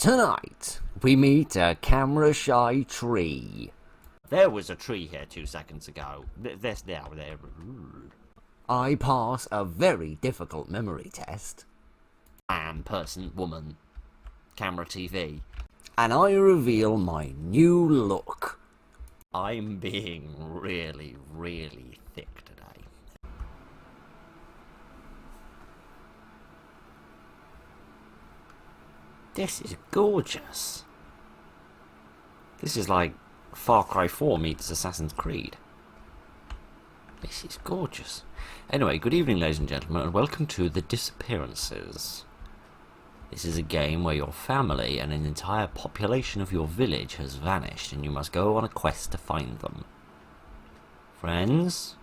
Tonight, we meet a camera-shy tree. There was a tree here 2 seconds ago. There's now there. I pass a very difficult memory test. Man, person, woman, camera, TV. And I reveal my new look. I'm being really, really thick today. This is gorgeous. This is like Far Cry 4 meets Assassin's Creed. This is gorgeous. Anyway, good evening, ladies and gentlemen, and welcome to the Disappearances. This is a game where your family and an entire population of your village has vanished, and you must go on a quest to find them. Friends?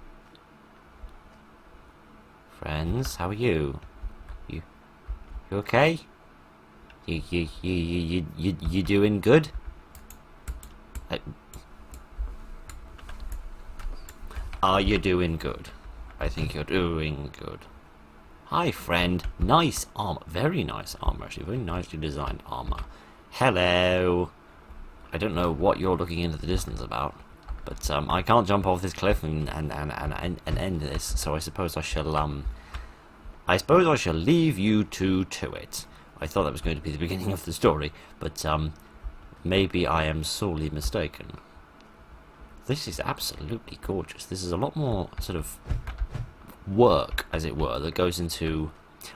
Friends, how are you? You okay? You doing good? Are you doing good? I think you're doing good. Hi, friend. Nice armor. Very nice armor, actually. Very nicely designed armor. Hello. I don't know what you're looking into the distance about, but I can't jump off this cliff and end this. So I suppose I shall leave you two to it. I thought that was going to be the beginning of the story, but maybe I am sorely mistaken. This is absolutely gorgeous. This is a lot more sort of work, as it were, that goes into...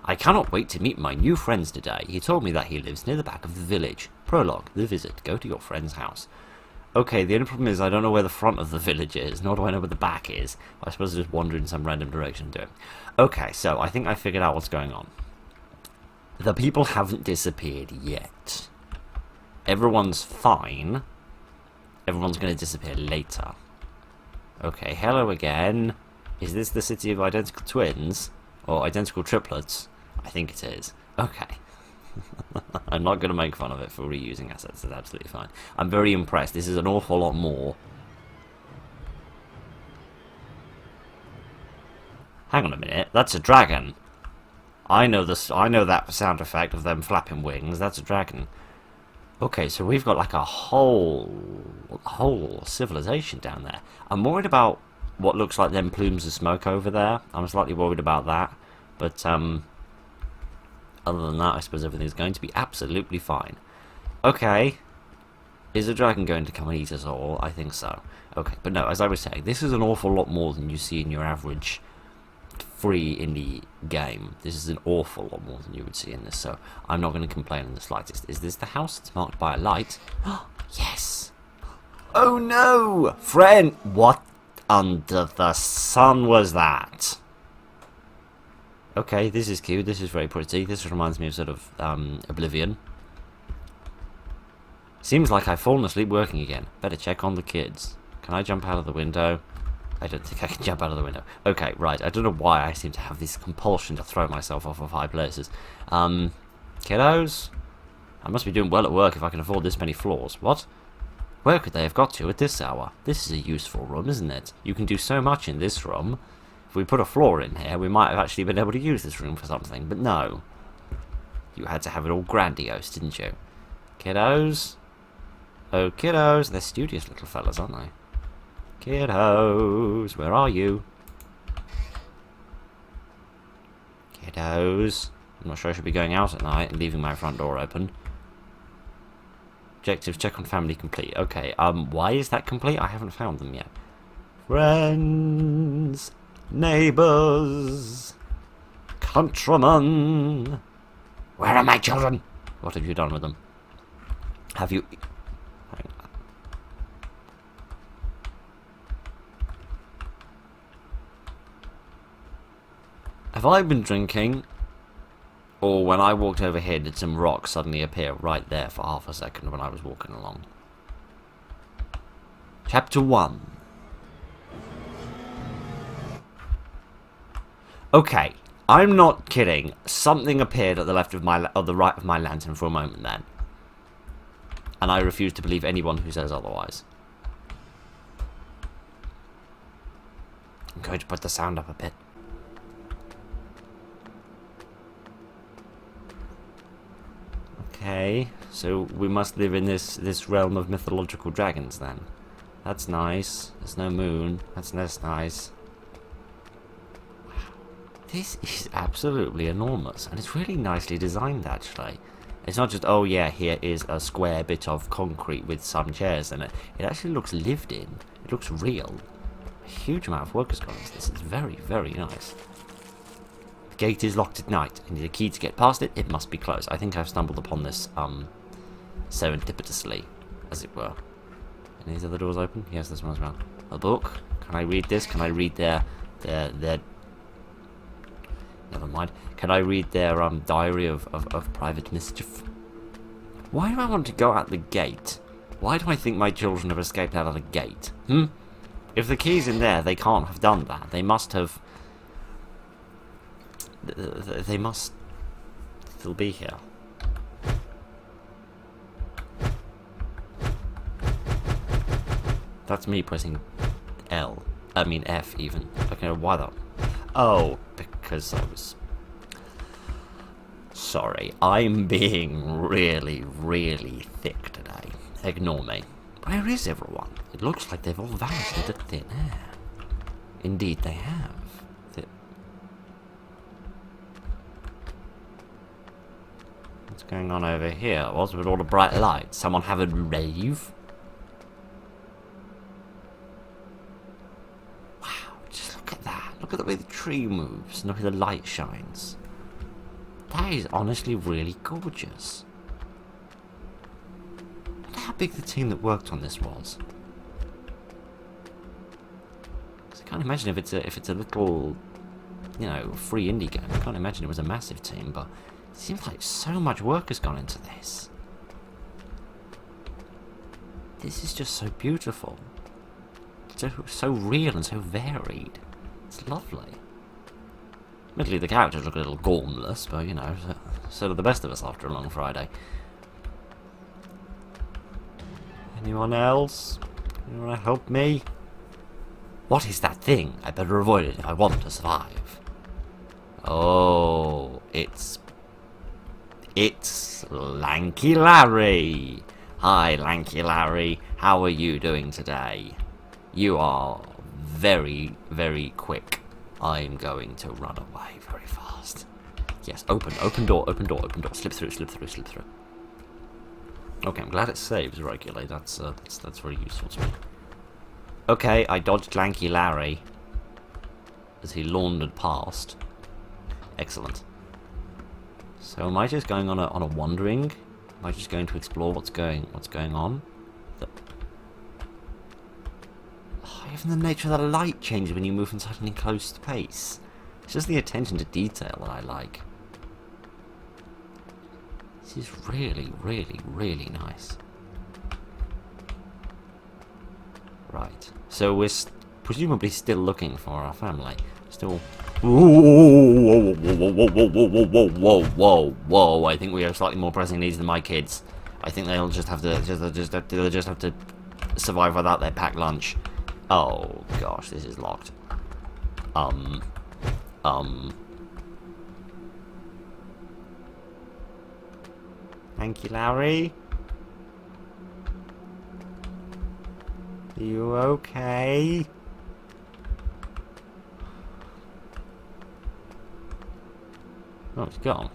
I cannot wait to meet my new friends today. He told me that he lives near the back of the village. Prologue, the visit. Go to your friend's house. Okay, the only problem is I don't know where the front of the village is, nor do I know where the back is. I suppose I just wander in some random direction and do it. Okay, so I think I figured out what's going on. The people haven't disappeared yet. Everyone's fine. Everyone's going to disappear later. Okay, hello again. Is this the city of identical twins? Or identical triplets? I think it is. Okay. I'm not going to make fun of it for reusing assets. That's absolutely fine. I'm very impressed. This is an awful lot more. Hang on a minute. That's a dragon. I know this. I know that sound effect of them flapping wings. That's a dragon. Okay, so we've got like a whole civilization down there. I'm worried about what looks like them plumes of smoke over there. I'm slightly worried about that, but other than that, I suppose everything's going to be absolutely fine. Okay, is the dragon going to come and eat us all? I think so. Okay, but no, as I was saying, this is an awful lot more than you see in your average free indie game. This is an awful lot more than you would see in this, so I'm not going to complain in the slightest. Is this the house that's marked by a light? Yes! Oh no! Friend! What under the sun was that? Okay, this is cute. This is very pretty. This reminds me of sort of Oblivion. Seems like I've fallen asleep working again. Better check on the kids. Can I jump out of the window? I don't think I can jump out of the window. Okay, right. I don't know why I seem to have this compulsion to throw myself off of high places. Kiddos? I must be doing well at work if I can afford this many floors. What? Where could they have got to at this hour? This is a useful room, isn't it? You can do so much in this room. If we put a floor in here, we might have actually been able to use this room for something, but no. You had to have it all grandiose, didn't you? Kiddos? Oh, kiddos. They're studious little fellas, aren't they? Kiddos, where are you? Kiddos. I'm not sure I should be going out at night and leaving my front door open. Objectives, check on family complete. Okay, why is that complete? I haven't found them yet. Friends, neighbours, countrymen. Where are my children? What have you done with them? Have you... Have I been drinking? Or when I walked over here, did some rocks suddenly appear right there for half a second when I was walking along? Chapter 1. Okay, I'm not kidding. Something appeared at the left of my, or the right of my lantern for a moment then. And I refuse to believe anyone who says otherwise. I'm going to put the sound up a bit. Okay, so we must live in this realm of mythological dragons then. That's nice. There's no moon. That's nice. Wow. This is absolutely enormous, and it's really nicely designed actually. It's not just, oh yeah, here is a square bit of concrete with some chairs in it. It actually looks lived in. It looks real. A huge amount of work has gone into this. It's very, very nice. The gate is locked at night. I need a key to get past it. It must be closed. I think I've stumbled upon this serendipitously, as it were. Are these other doors open? Yes, this one as well. A book? Can I read this? Can I read their never mind. Can I read their diary of private mischief? Why do I want to go out the gate? Why do I think my children have escaped out of the gate? If the key's in there, they can't have done that. They must have... They must still be here. That's me pressing L. I mean F even. Okay, why though? Oh, because I was... Sorry, I'm being really, really thick today. Ignore me. Where is everyone? It looks like they've all vanished into thin air. Indeed they have. What's going on over here? What's with all the bright lights? Someone have a rave? Wow, just look at that. Look at the way the tree moves. Look at the light shines. That is honestly really gorgeous. I wonder how big the team that worked on this was. Because I can't imagine if it's a little, you know, free indie game. I can't imagine it was a massive team, but it seems like so much work has gone into this. This is just so beautiful. So real and so varied. It's lovely. Admittedly, the characters look a little gormless, but you know, so do the best of us after a long Friday. Anyone else? Anyone want to help me? What is that thing? I better avoid it if I want to survive. Oh, it's Lanky Larry. Hi, Lanky Larry. How are you doing today? You are very, very quick. I'm going to run away very fast. Yes, open door. Slip through. Okay, I'm glad it saves regularly. That's very useful to me. Okay, I dodged Lanky Larry as he laundered past. Excellent. So am I just going on a wandering? Am I just going to explore what's going on? Even the nature of the light changes when you move inside an enclosed space. It's just the attention to detail that I like. This is really, really, really nice. Right. So we're presumably still looking for our family. Still... Whoa. I think we have slightly more pressing needs than my kids. I think they'll just have to survive without their packed lunch. Oh gosh, this is locked. Thank you, Larry. Are you okay? Oh, it's gone.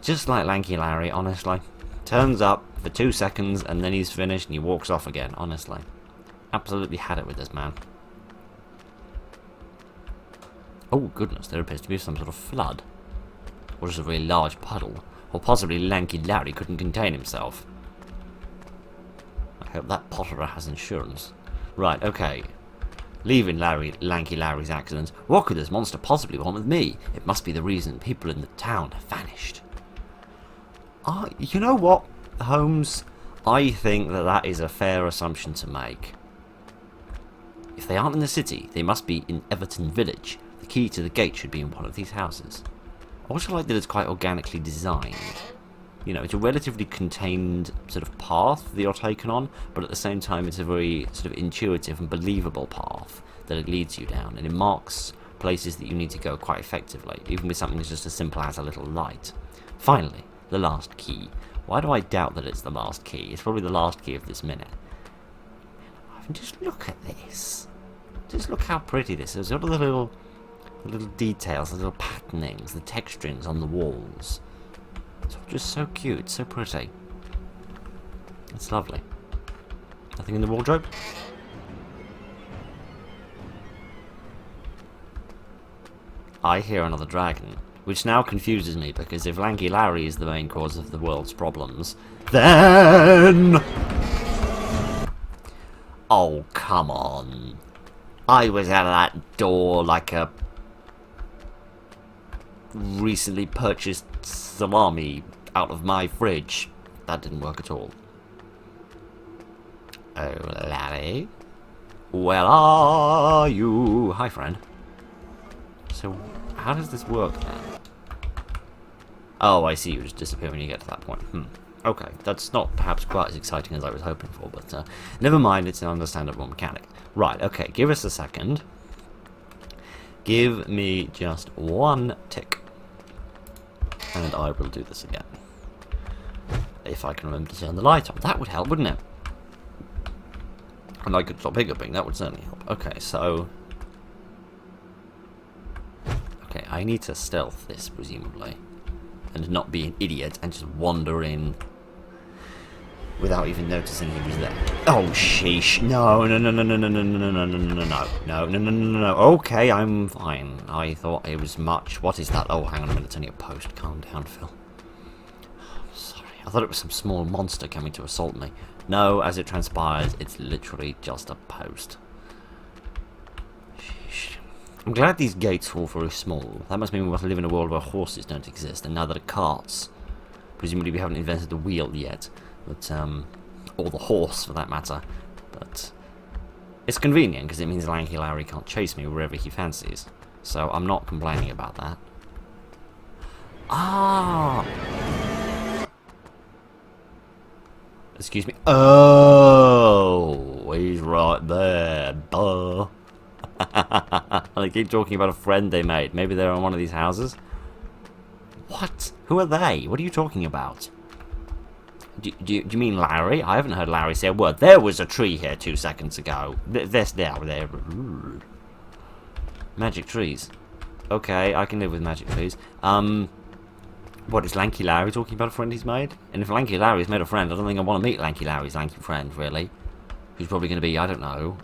Just like Lanky Larry, honestly. Turns up for 2 seconds and then he's finished and he walks off again, honestly. Absolutely had it with this man. Oh goodness, there appears to be some sort of flood. Or just a very large puddle. Or possibly Lanky Larry couldn't contain himself. I hope that potterer has insurance. Right, okay. Leaving Lanky Larry's accident, what could this monster possibly want with me? It must be the reason people in the town have vanished. You know what, Holmes? I think that is a fair assumption to make. If they aren't in the city, they must be in Everton Village. The key to the gate should be in one of these houses. I also like that it's quite organically designed. You know, it's a relatively contained sort of path that you're taken on, but at the same time it's a very sort of intuitive and believable path that it leads you down, and it marks places that you need to go quite effectively, even with something that's just as simple as a little light. Finally, the last key. Why do I doubt that it's the last key? It's probably the last key of this minute. I mean, just look at this. Just look how pretty this is. Look at the little details, the little patternings, the texturings on the walls. It's all just so cute, so pretty. It's lovely. Nothing in the wardrobe? I hear another dragon, which now confuses me, because if Lanky Larry is the main cause of the world's problems, then... Oh, come on. I was out of that door like a recently purchased salami out of my fridge. That didn't work at all. Oh, Larry? Where are you? Hi, friend. So, how does this work then? Oh, I see. You just disappear when you get to that point. Okay, that's not perhaps quite as exciting as I was hoping for, but never mind. It's an understandable mechanic. Right, okay, give us a second. Give me just one tick. And I will do this again. If I can remember to turn the light on. That would help, wouldn't it? And I could stop hiccuping. That would certainly help. Okay, so... Okay, I need to stealth this, presumably. And not be an idiot and just wander in without even noticing he was there. Oh, sheesh. No. Okay, I'm fine. I thought it was much. What is that? Oh, hang on a minute. It's only a post. Calm down, Phil. Sorry. I thought it was some small monster coming to assault me. No, as it transpires, it's literally just a post. Sheesh. I'm glad these gates fall very small. That must mean we must live in a world where horses don't exist, and neither do carts. Presumably we haven't invented the wheel yet. But, or the horse, for that matter. But it's convenient, because it means Lanky Larry can't chase me wherever he fancies. So I'm not complaining about that. Ah! Excuse me. Oh! He's right there. Duh. They keep talking about a friend they made. Maybe they're in one of these houses? What? Who are they? What are you talking about? Do you mean Larry? I haven't heard Larry say a word. There was a tree here 2 seconds ago. There. Ooh. Magic trees. Okay, I can live with magic trees. What, is Lanky Larry talking about a friend he's made? And if Lanky Larry's made a friend, I don't think I want to meet Lanky Larry's lanky friend, really. Who's probably going to be, I don't know,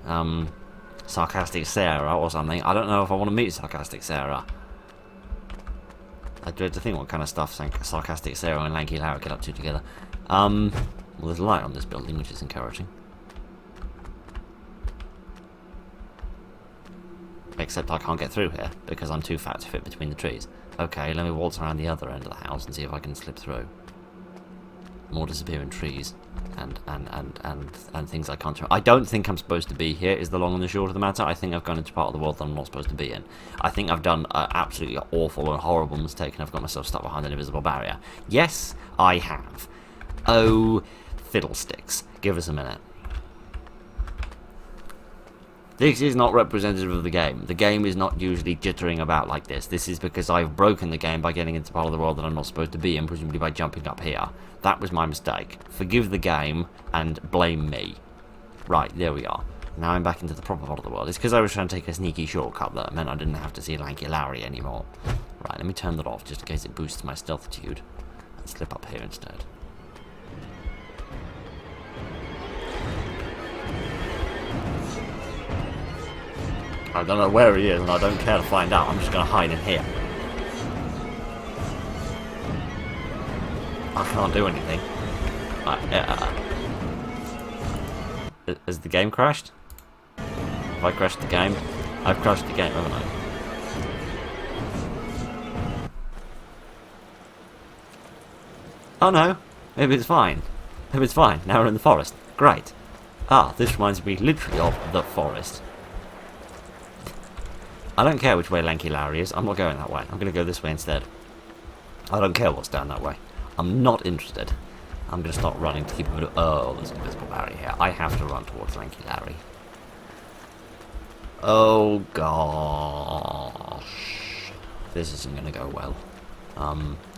Sarcastic Sarah or something. I don't know if I want to meet Sarcastic Sarah. I dread to think what kind of stuff Sarcastic Sarah and Lanky Larry get up to together. Well, there's a light on this building, which is encouraging. Except I can't get through here, because I'm too fat to fit between the trees. Okay, let me waltz around the other end of the house and see if I can slip through. More disappearing trees, and things I can't... I don't think I'm supposed to be here, is the long and the short of the matter. I think I've gone into part of the world that I'm not supposed to be in. I think I've done an absolutely awful and horrible mistake, and I've got myself stuck behind an invisible barrier. Yes, I have. Oh, fiddlesticks. Give us a minute. This is not representative of the game. The game is not usually jittering about like this. This is because I've broken the game by getting into part of the world that I'm not supposed to be in, presumably by jumping up here. That was my mistake. Forgive the game and blame me. Right, there we are. Now I'm back into the proper part of the world. It's because I was trying to take a sneaky shortcut that meant I didn't have to see Lanky Larry anymore. Right, let me turn that off just in case it boosts my stealthitude. And slip up here instead. I don't know where he is, and I don't care to find out. I'm just going to hide in here. I can't do anything. Has the game crashed? Have I crashed the game? I've crashed the game, haven't I? Oh no, maybe it's fine. Maybe it's fine. Now we're in the forest. Great. Ah, this reminds me literally of the forest. I don't care which way Lanky Larry is. I'm not going that way. I'm going to go this way instead. I don't care what's down that way. I'm not interested. I'm going to start running to keep a bit of... Oh, there's an invisible barrier here. I have to run towards Lanky Larry. Oh, gosh. This isn't going to go well.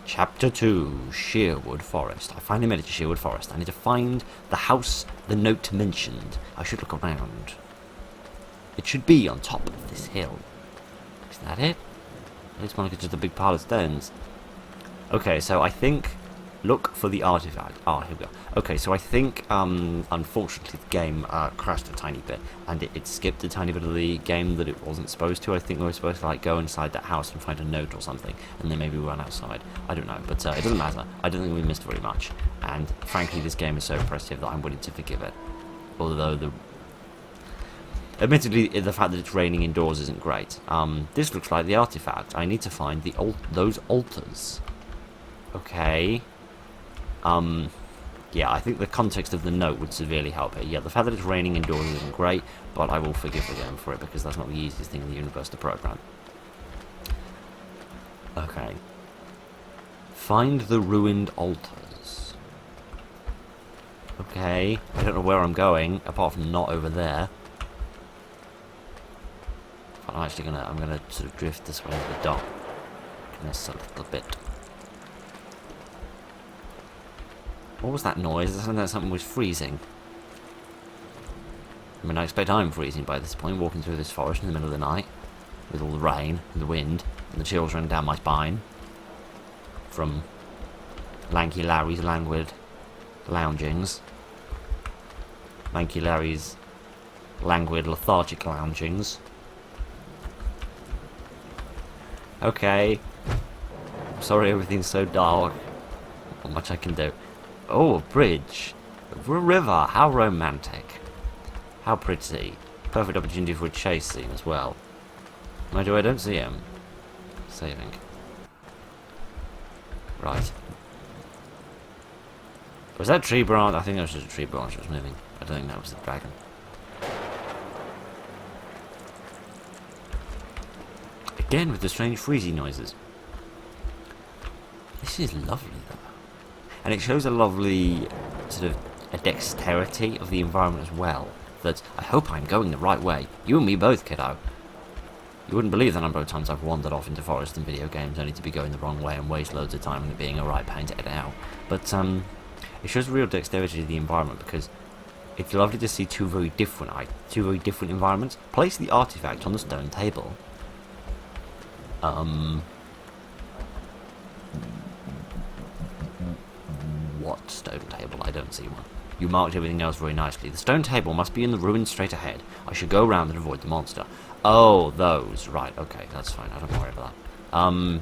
Chapter 2, Sheerwood Forest. I finally made it to Sheerwood Forest. I need to find the house the note mentioned. I should look around. It should be on top of this hill. Is that it? It's one of just a big pile of stones. Okay, so I think... Look for the artifact. Ah, here we go. Okay, so I think, unfortunately, the game crashed a tiny bit, and it skipped a tiny bit of the game that it wasn't supposed to. I think we were supposed to, like, go inside that house and find a note or something, and then maybe run outside. I don't know, but it doesn't matter. I don't think we missed very much, and frankly, this game is so impressive that I'm willing to forgive it. Although, admittedly, the fact that it's raining indoors isn't great. This looks like the artifact. I need to find those altars. Okay... yeah, I think the context of the note would severely help it. Yeah, the fact that it's raining indoors isn't great, but I will forgive the game for it, because that's not the easiest thing in the universe to program. Okay. Find the ruined altars. Okay, I don't know where I'm going, apart from not over there. But I'm gonna sort of drift this way to the dock. Just a little bit. What was that noise? It sounded like something was freezing. I mean, I expect I'm freezing by this point, walking through this forest in the middle of the night, with all the rain, and the wind, and the chills running down my spine, from Lanky Larry's languid loungings. Lanky Larry's languid, lethargic loungings. Okay. I'm sorry everything's so dark. Not much I can do. Oh, a bridge. Over a river. How romantic. How pretty. Perfect opportunity for a chase scene as well. Mind you, I don't see him. Saving. Right. Was that tree branch? I think that was just a tree branch that was moving. I don't think that was the dragon. Again with the strange freezy noises. This is lovely though. And it shows a lovely sort of a dexterity of the environment as well. That I hope I'm going the right way. You and me both, kiddo. You wouldn't believe the number of times I've wandered off into forest in video games only to be going the wrong way and waste loads of time and it being a right pain to edit out. But it shows real dexterity to the environment because it's lovely to see two very different environments. Place the artifact on the stone table. What stone table? I don't see one. You marked everything else very nicely. The stone table must be in the ruins straight ahead. I should go around and avoid the monster. Oh, those. Right, okay, that's fine. I don't worry about that.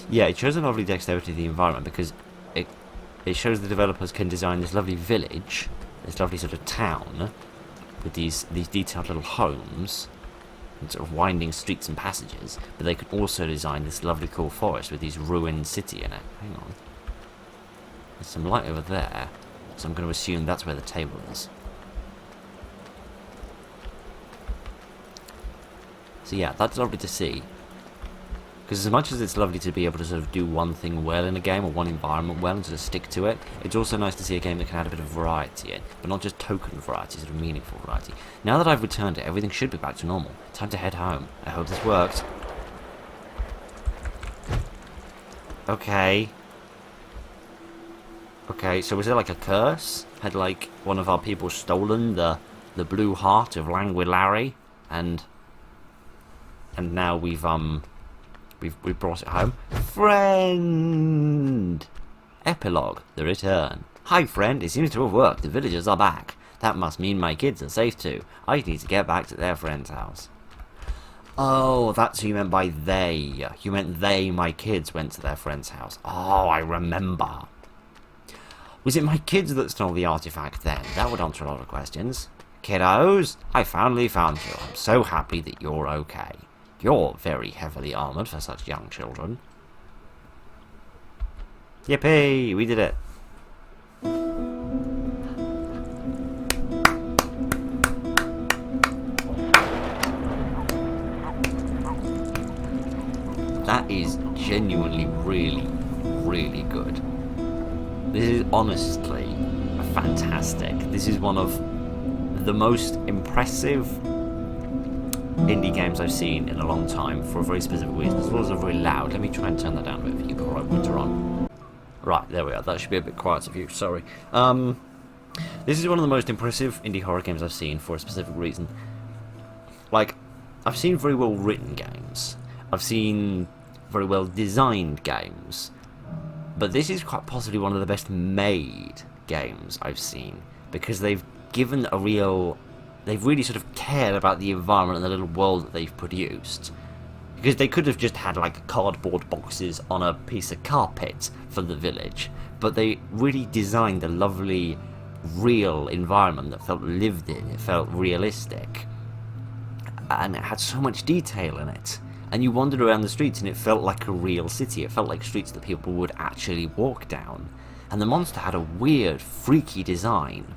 Yeah, it shows a lovely dexterity of the environment because it shows the developers can design this lovely village, this lovely sort of town, with these detailed little homes, and sort of winding streets and passages, but they could also design this lovely cool forest with these ruined city in it. Hang on. There's some light over there, so I'm going to assume that's where the table is. So yeah, that's lovely to see. Because as much as it's lovely to be able to sort of do one thing well in a game, or one environment well, and sort of stick to it, it's also nice to see a game that can add a bit of variety in, but not just token variety, sort of meaningful variety. Now that I've returned it, everything should be back to normal. Time to head home. I hope this worked. Okay. Okay, so was there like a curse? Had like one of our people stolen the blue heart of Languid Larry, and now we've brought it home. Friend! Epilogue, the return. Hi friend, it seems to have worked. The villagers are back. That must mean my kids are safe too. I need to get back to their friend's house. Oh, that's what you meant by they. You meant they, my kids, went to their friend's house. Oh, I remember. Was it my kids that stole the artifact then? That would answer a lot of questions. Kiddos, I finally found you. I'm so happy that you're okay. You're very heavily armoured for such young children. Yippee! We did it! That is genuinely really, really good. This is honestly fantastic. This is one of the most impressive indie games I've seen in a long time for a very specific reason, as well as they're very loud. Let me try and turn that down a bit for you. Alright, winter on. Right, there we are. That should be a bit quieter for you. Sorry. This is one of the most impressive indie horror games I've seen for a specific reason. Like, I've seen very well written games. I've seen very well designed games. But this is quite possibly one of the best made games I've seen. Because they've given a real... They've really sort of cared about the environment and the little world that they've produced. Because they could have just had like cardboard boxes on a piece of carpet for the village. But they really designed a lovely, real environment that felt lived in. It felt realistic. And it had so much detail in it. And you wandered around the streets and it felt like a real city. It felt like streets that people would actually walk down. And the monster had a weird, freaky design.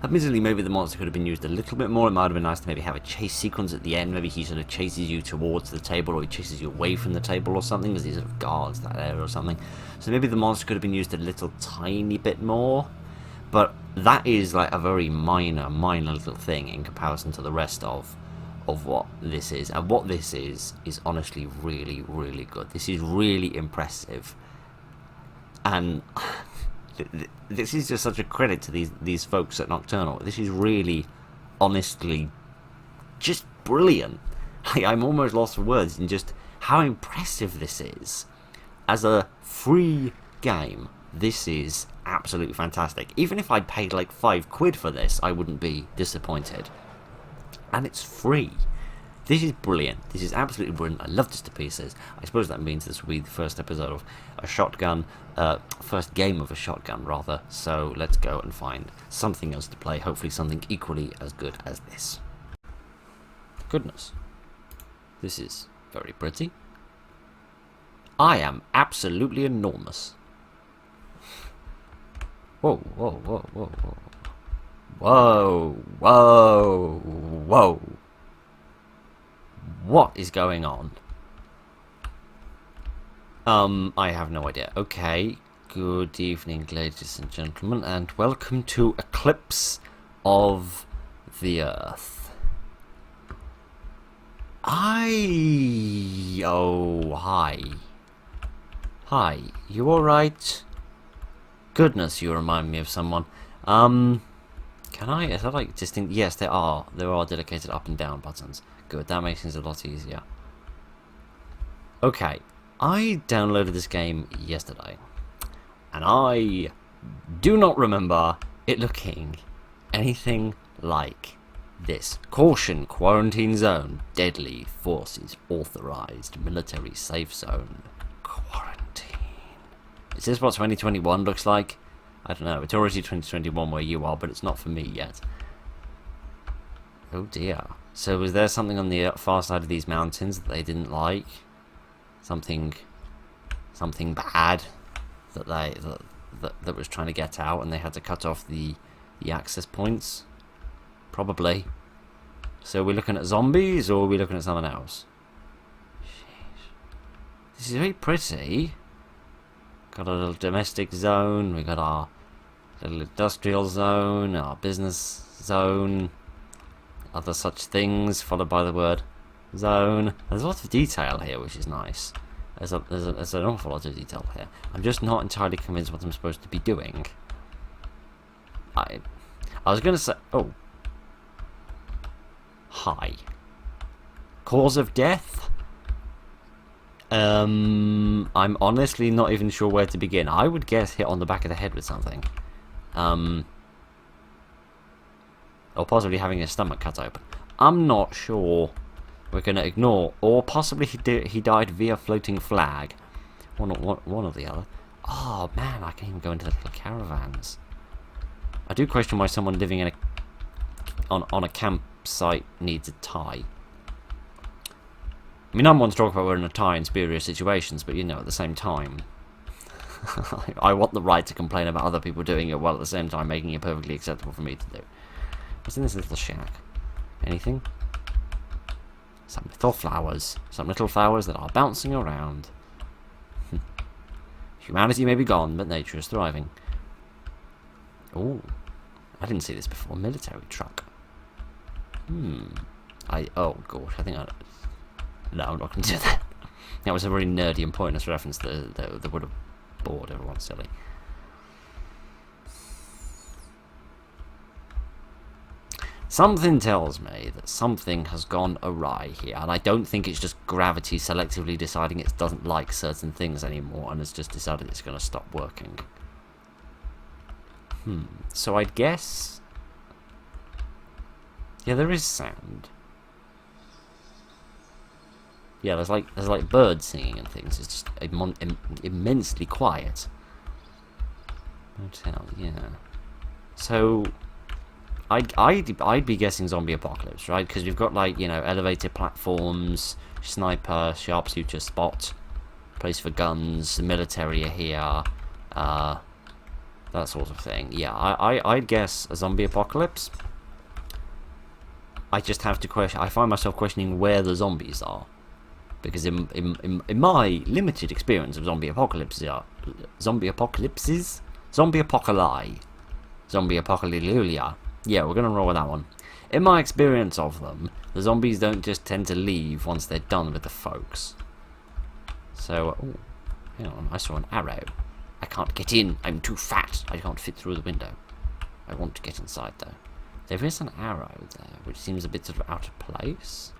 Admittedly, maybe the monster could have been used a little bit more. It might have been nice to maybe have a chase sequence at the end. Maybe he sort of chases you towards the table, or he chases you away from the table or something, because he sort of guards that area or something. So maybe the monster could have been used a little tiny bit more. But that is like a very minor little thing in comparison to the rest of what this is. And what this is honestly really, really good. This is really impressive. And... this is just such a credit to these folks at Nocturnal. This is really, honestly, just brilliant. I'm almost lost for words in just how impressive this is. As a free game, this is absolutely fantastic. Even if I'd paid like £5 for this, I wouldn't be disappointed. And it's free. This is brilliant. This is absolutely brilliant. I love this to pieces. I suppose that means this will be the first episode of a shotgun, first game of a shotgun, rather. So let's go and find something else to play. Hopefully something equally as good as this. Goodness. This is very pretty. I am absolutely enormous. Whoa, whoa, whoa, whoa, whoa. Whoa, whoa, whoa. What is going on? I have no idea. Okay, good evening, ladies and gentlemen, and welcome to Eclipse of the Earth. Oh, hi. Hi, you alright? Goodness, you remind me of someone. Can I? Is that like distinct? Yes, there are. There are dedicated up and down buttons. Good, that makes things a lot easier. Okay, I downloaded this game yesterday, and I do not remember it looking anything like this. Caution, quarantine zone, deadly forces authorized, military safe zone, quarantine. Is this what 2021 looks like? I don't know, it's already 2021 where you are, but it's not for me yet. Oh dear. So was there something on the far side of these mountains that they didn't like? Something bad that was trying to get out, and they had to cut off the access points? Probably. So we're looking at zombies, or are we looking at something else? Sheesh. This is very pretty. Got a little domestic zone, we got our little industrial zone, our business zone, other such things, followed by the word zone. There's a lot of detail here, which is nice. There's an awful lot of detail here. I'm just not entirely convinced what I'm supposed to be doing. I was going to say... Oh. Hi. Cause of death? I'm honestly not even sure where to begin. I would guess hit on the back of the head with something. Or possibly having his stomach cut open. I'm not sure. We're going to ignore. Or possibly he died via floating flag. One or the other. Oh man, I can't even go into the little caravans. I do question why someone living in on a campsite needs a tie. I mean, I'm one to talk about wearing a tie in spurious situations, but you know, at the same time, I want the right to complain about other people doing it while at the same time making it perfectly acceptable for me to do. What's in this little shack? Anything? Some little flowers. Some little flowers that are bouncing around. Humanity may be gone, but nature is thriving. Oh, I didn't see this before. Military truck. Oh gosh, I think I... No, I'm not going to do that. That was a really nerdy and pointless reference that would have bored everyone silly. Something tells me that something has gone awry here, and I don't think it's just gravity selectively deciding it doesn't like certain things anymore and has just decided it's going to stop working. So I'd guess... Yeah, there is sound. Yeah, there's like birds singing and things. It's just immensely quiet. Hotel, yeah. So... I'd be guessing zombie apocalypse, right? Because we've got, like, you know, elevated platforms, sniper, sharpshooter spot, place for guns, the military are here, that sort of thing. Yeah, I'd guess a zombie apocalypse. I just have to question. I find myself questioning where the zombies are, because in my limited experience of zombie apocalypses, zombie apocalypse. Yeah, we're going to roll with that one. In my experience of them, the zombies don't just tend to leave once they're done with the folks. So, oh, hang on, I saw an arrow. I can't get in, I'm too fat. I can't fit through the window. I want to get inside, though. There is an arrow there, which seems a bit sort of out of place.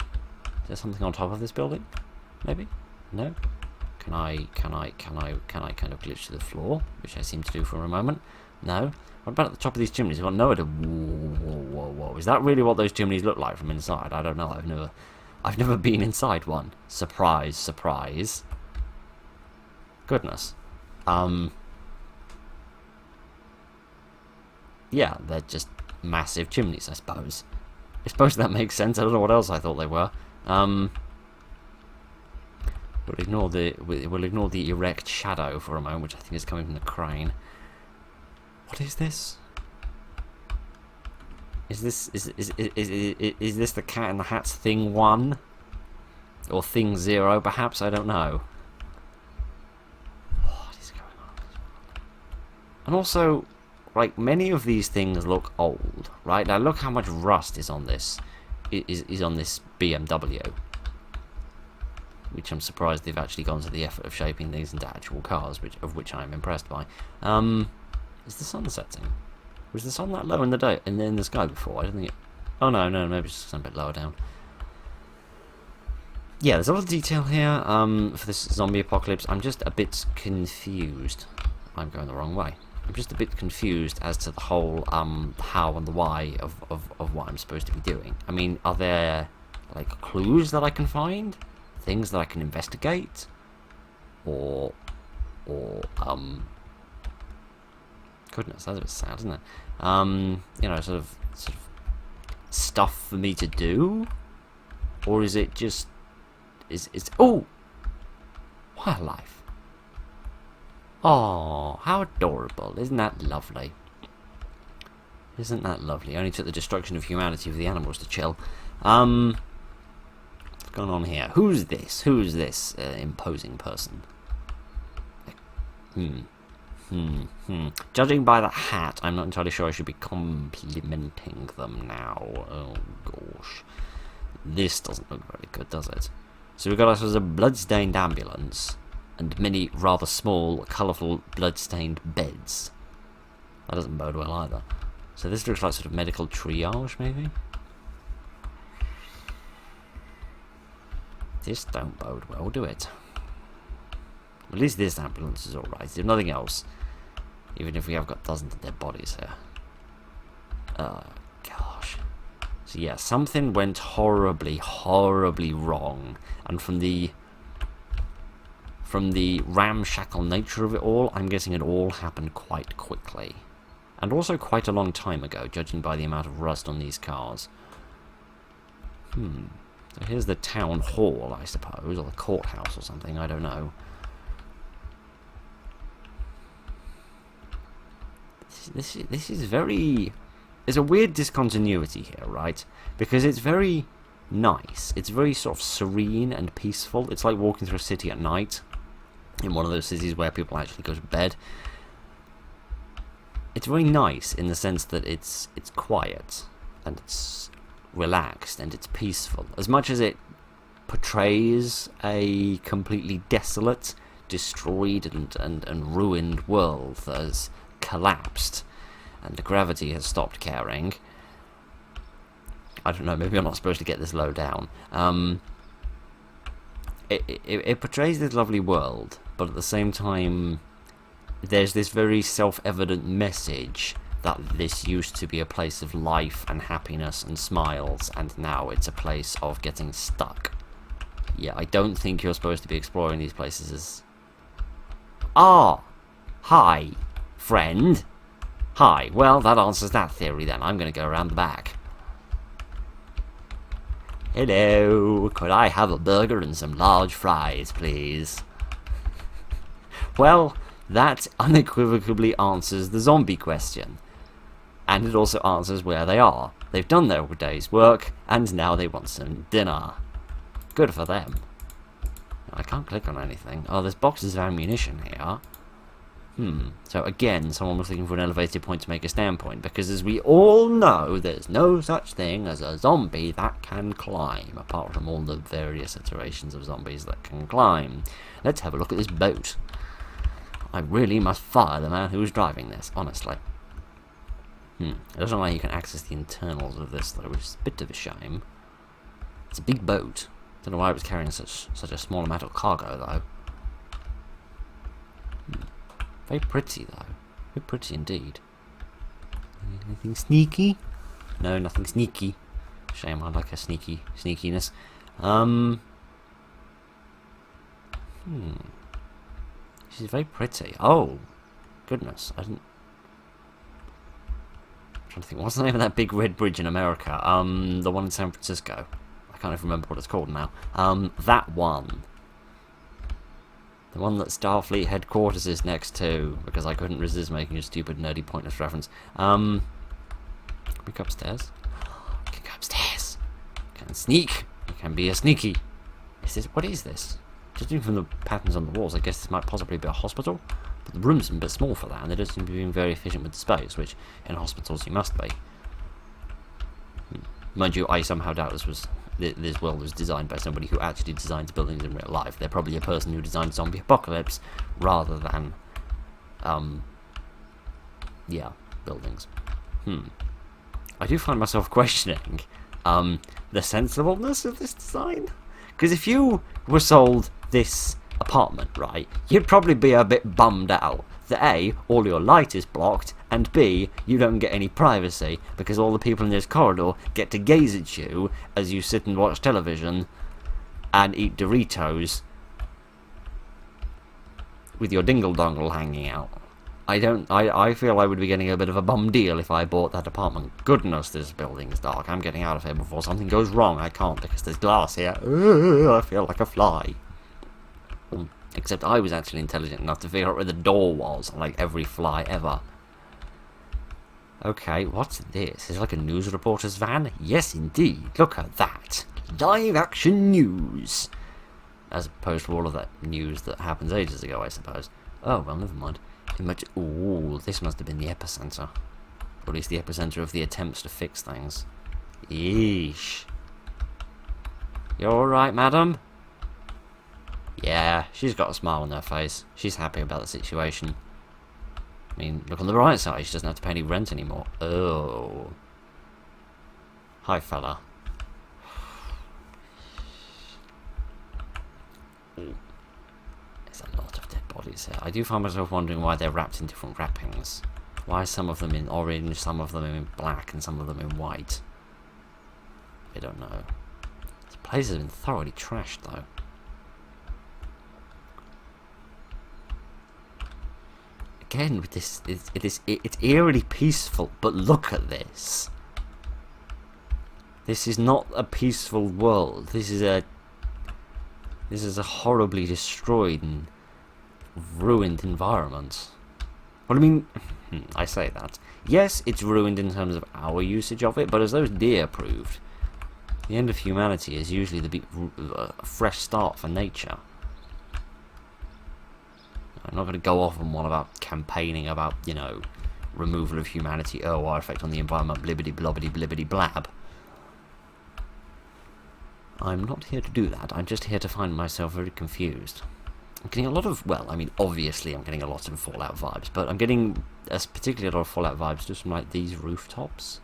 Is there something on top of this building? Maybe? No? Can I kind of glitch to the floor, which I seem to do for a moment? No? What about at the top of these chimneys? I've got no idea. Whoa. Is that really what those chimneys look like from inside? I don't know. I've never been inside one. Surprise, surprise. Goodness. Yeah, they're just massive chimneys, I suppose. I suppose that makes sense. I don't know what else I thought they were. We'll ignore the erect shadow for a moment, which I think is coming from the crane. What is this? Is this the Cat in the Hat's thing 1? Or thing 0, perhaps? I don't know. What is going on? And also, like, many of these things look old, right? Now look how much rust is on this. Is on this BMW. Which I'm surprised they've actually gone to the effort of shaping these into actual cars, of which I'm impressed by. Is the sun setting? Was the sun that low in the day in the sky before? I don't think it... Oh no, maybe it's just a bit lower down. Yeah, there's a lot of detail here for this zombie apocalypse. I'm just a bit confused. I'm going the wrong way. I'm just a bit confused as to the whole how and the why of what I'm supposed to be doing. I mean, are there like clues that I can find? Things that I can investigate? Or goodness, that's a bit sad, isn't it? You know, sort of stuff for me to do, or is it just oh, wildlife? Oh, how adorable! Isn't that lovely? Isn't that lovely? Only took the destruction of humanity for the animals to chill. What's going on here? Who's this? Who's this imposing person? Judging by the hat, I'm not entirely sure I should be complimenting them now. Oh, gosh. This doesn't look very good, does it? So we've got ourselves a blood-stained ambulance, and many rather small, colourful, blood-stained beds. That doesn't bode well either. So this looks like sort of medical triage, maybe? This don't bode well, do it? At least this ambulance is alright, if nothing else. Even if we have got dozens of dead bodies here. Oh, gosh. So yeah, something went horribly, horribly wrong. And from the ramshackle nature of it all, I'm guessing it all happened quite quickly. And also quite a long time ago, judging by the amount of rust on these cars. So here's the town hall, I suppose, or the courthouse or something, I don't know. This is very... There's a weird discontinuity here, right? Because it's very nice. It's very sort of serene and peaceful. It's like walking through a city at night. In one of those cities where people actually go to bed. It's very nice in the sense that it's quiet. And it's relaxed and it's peaceful. As much as it portrays a completely desolate, destroyed and ruined world that has collapsed and the gravity has stopped caring. I don't know, maybe I'm not supposed to get this low down. It portrays this lovely world, but at the same time there's this very self-evident message that this used to be a place of life and happiness and smiles, and now it's a place of getting stuck. Yeah, I don't think you're supposed to be exploring these places as... Ah! Hi, friend. Hi, well, that answers that theory then. I'm going to go around the back. Hello, could I have a burger and some large fries, please? Well, that unequivocally answers the zombie question. And it also answers where they are. They've done their day's work, and now they want some dinner. Good for them. I can't click on anything. Oh, there's boxes of ammunition here. So again, someone was looking for an elevated point to make a standpoint, because as we all know, there's no such thing as a zombie that can climb, apart from all the various iterations of zombies that can climb. Let's have a look at this boat. I really must fire the man who was driving this, honestly. It doesn't look like you can access the internals of this, though, which is a bit of a shame. It's a big boat. Don't know why it was carrying such a small amount of cargo, though. Very pretty, though. Very pretty indeed. Anything sneaky? No, nothing sneaky. Shame, I like a sneakiness. She's very pretty. Oh, goodness, I didn't... I'm trying to think, what's the name of that big red bridge in America? The one in San Francisco. I can't even remember what it's called now. That one. The one that Starfleet headquarters is next to, because I couldn't resist making a stupid, nerdy, pointless reference. Can we go upstairs? You can go upstairs. You can sneak. You can be a sneaky. What is this? Judging from the patterns on the walls, I guess this might possibly be a hospital. But the rooms are a bit small for that, and they don't seem to be being very efficient with the space, which in hospitals you must be. Mind you, I somehow doubt this world was designed by somebody who actually designs buildings in real life. They're probably a person who designed Zombie Apocalypse rather than, yeah, buildings. I do find myself questioning the sensibleness of this design. Because if you were sold this apartment, right, you'd probably be a bit bummed out that A, all your light is blocked, and B, you don't get any privacy because all the people in this corridor get to gaze at you as you sit and watch television and eat Doritos with your dingle-dongle hanging out. I feel I would be getting a bit of a bum deal if I bought that apartment. Goodness, this building is dark. I'm getting out of here before something goes wrong. I can't because there's glass here. I feel like a fly. Except I was actually intelligent enough to figure out where the door was, like every fly ever. Okay, what's this? Is it like a news reporter's van? Yes, indeed. Look at that. Live action news. As opposed to all of that news that happens ages ago, I suppose. Oh, well, never mind. Ooh, this must have been the epicenter. Or at least the epicenter of the attempts to fix things. Yeesh. You alright, madam? Yeah, she's got a smile on her face. She's happy about the situation. I mean, look on the bright side, she doesn't have to pay any rent anymore. Oh. Hi, fella. There's a lot of dead bodies here. I do find myself wondering why they're wrapped in different wrappings. Why are some of them in orange, some of them in black, and some of them in white? I don't know. This place has been thoroughly trashed, though. Again, with this, it's eerily peaceful, but look at this. This is not a peaceful world. This is a horribly destroyed and ruined environment. Well, I mean, I say that. Yes, it's ruined in terms of our usage of it, but as those deer proved, the end of humanity is usually the fresh start for nature. I'm not going to go off on one about campaigning about, you know, removal of humanity, our effect on the environment, blibbity blobbity blibbity blab. I'm not here to do that. I'm just here to find myself very confused. I'm getting a lot of, well, I mean, obviously I'm getting a lot of Fallout vibes, but I'm getting particularly a lot of Fallout vibes just from, like, these rooftops.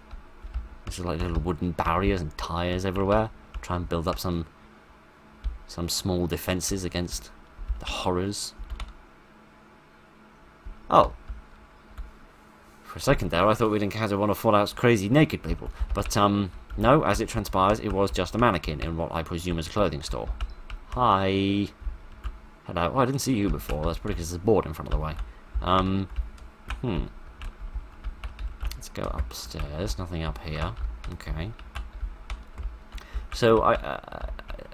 There's, like, little wooden barriers and tyres everywhere. Try and build up some small defences against the horrors. Oh. For a second there, I thought we'd encounter one of Fallout's crazy naked people. But, no, as it transpires, it was just a mannequin in what I presume is a clothing store. Hi. Hello. Oh, I didn't see you before. That's probably because there's a board in front of the way. Let's go upstairs. Nothing up here. Okay. So,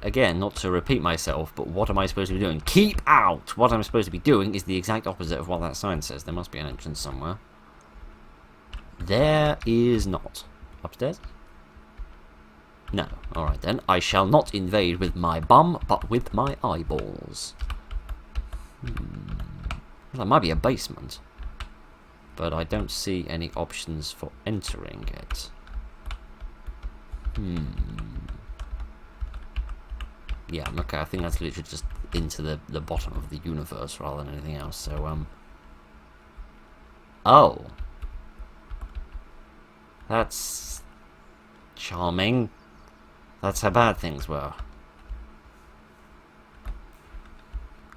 again, not to repeat myself, but what am I supposed to be doing? Keep out! What I'm supposed to be doing is the exact opposite of what that sign says. There must be an entrance somewhere. There is not. Upstairs? No. Alright then. I shall not invade with my bum, but with my eyeballs. Well, that might be a basement. But I don't see any options for entering it. Yeah, okay, I think that's literally just into the bottom of the universe rather than anything else, so, Oh. That's charming. That's how bad things were.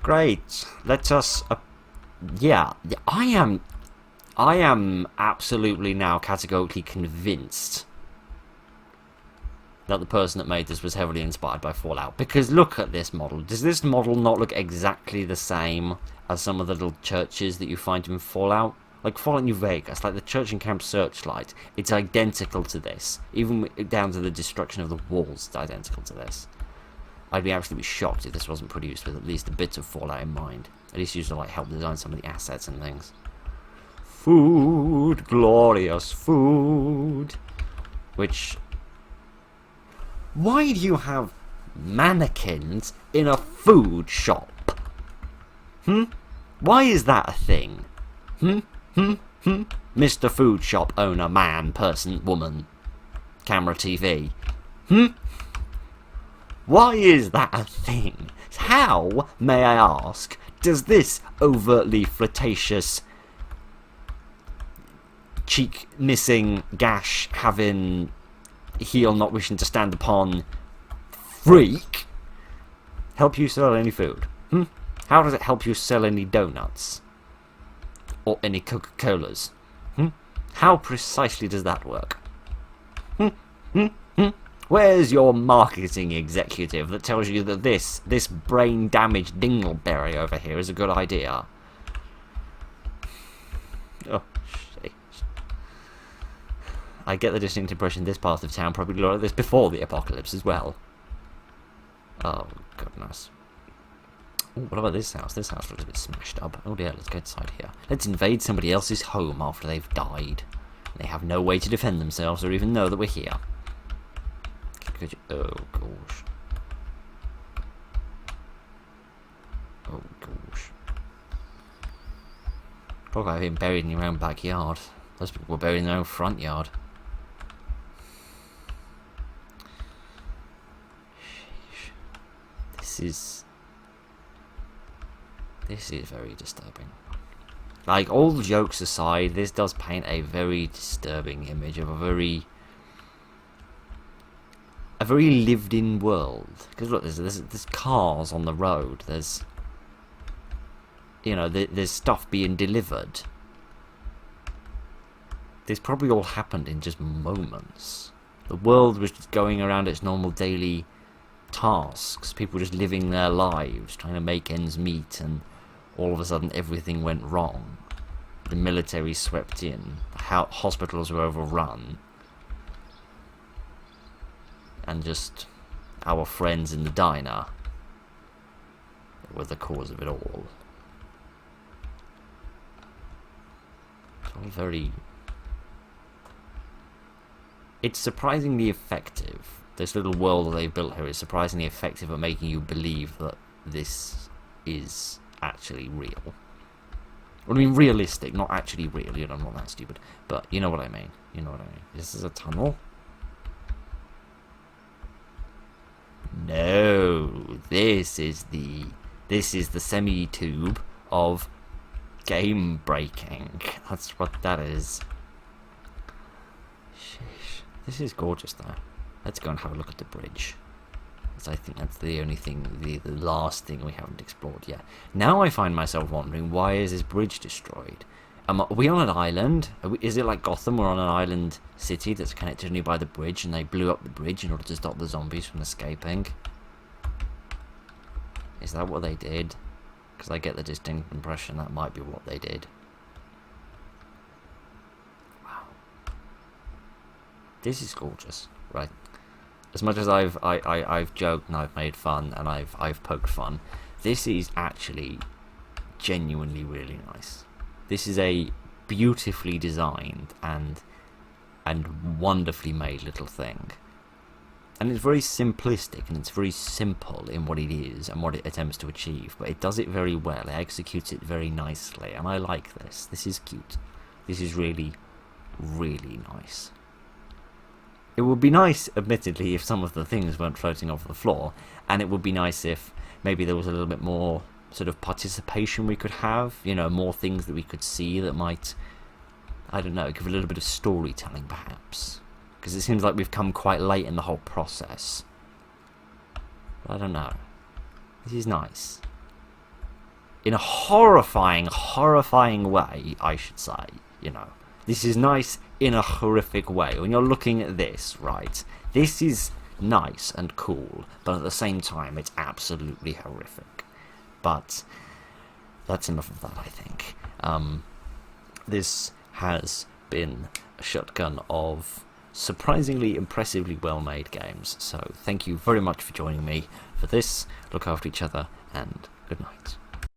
Great. Let us... yeah, I am absolutely now categorically convinced that the person that made this was heavily inspired by Fallout. Because look at this model. Does this model not look exactly the same as some of the little churches that you find in Fallout? Like Fallout New Vegas, like the church in Camp Searchlight. It's identical to this. Even down to the destruction of the walls, it's identical to this. I'd be absolutely shocked if this wasn't produced with at least a bit of Fallout in mind. At least used to like help design some of the assets and things. Food, glorious food. Which... why do you have mannequins in a food shop? Why is that a thing? Mr. Food Shop owner, man, person, woman, camera, TV. Why is that a thing? How, may I ask, does this overtly flirtatious, cheek missing, gash having, heel not wishing to stand upon freak help you sell any food? How does it help you sell any donuts? Or any Coca-Colas? How precisely does that work? Where's your marketing executive that tells you that this brain-damaged dingleberry over here is a good idea? Oh, shit. I get the distinct impression this part of town probably looked like this before the apocalypse as well. Oh, goodness. Ooh, what about this house? This house looks a bit smashed up. Oh dear, let's go inside here. Let's invade somebody else's home after they've died. They have no way to defend themselves or even know that we're here. Oh gosh. Oh gosh. Talk about being buried in your own backyard. Those people were buried in their own front yard. This is very disturbing. Like, all jokes aside, this does paint a very disturbing image of a very lived-in world. Because look, there's cars on the road. There's, you know, there's stuff being delivered. This probably all happened in just moments. The world was just going around its normal daily tasks. People just living their lives, trying to make ends meet, and all of a sudden everything went wrong. The military swept in. The hospitals were overrun. And just our friends in the diner were the cause of it all. It's all very... it's surprisingly effective. This little world that they've built here is surprisingly effective at making you believe that this is actually real. I mean, realistic, not actually real. You know, I'm not that stupid. But you know what I mean. You know what I mean. This is a tunnel. No, this is the semi-tube of game breaking. That's what that is. Sheesh. This is gorgeous though. Let's go and have a look at the bridge. I think that's the only thing, the last thing we haven't explored yet. Now I find myself wondering, why is this bridge destroyed? Are we on an island? Is it like Gotham? We're on an island city that's connected only by the bridge, and they blew up the bridge in order to stop the zombies from escaping? Is that what they did? Because I get the distinct impression that might be what they did. Wow. This is gorgeous, right? As much as I've joked and I've made fun and I've poked fun, this is actually genuinely really nice. This is a beautifully designed and wonderfully made little thing. And it's very simplistic and it's very simple in what it is and what it attempts to achieve, but it does it very well. It executes it very nicely, and I like this. This is cute. This is really, really nice. It would be nice, admittedly, if some of the things weren't floating off the floor, and it would be nice if maybe there was a little bit more sort of participation we could have, you know, more things that we could see that might, I don't know, give a little bit of storytelling, perhaps. Because it seems like we've come quite late in the whole process. But I don't know. This is nice. In a horrifying, horrifying way, I should say, you know. This is nice in a horrific way. When you're looking at this, right, this is nice and cool, but at the same time, it's absolutely horrific. But that's enough of that, I think. This has been a shotgun of surprisingly impressively well-made games. So thank you very much for joining me for this. Look after each other, and good night.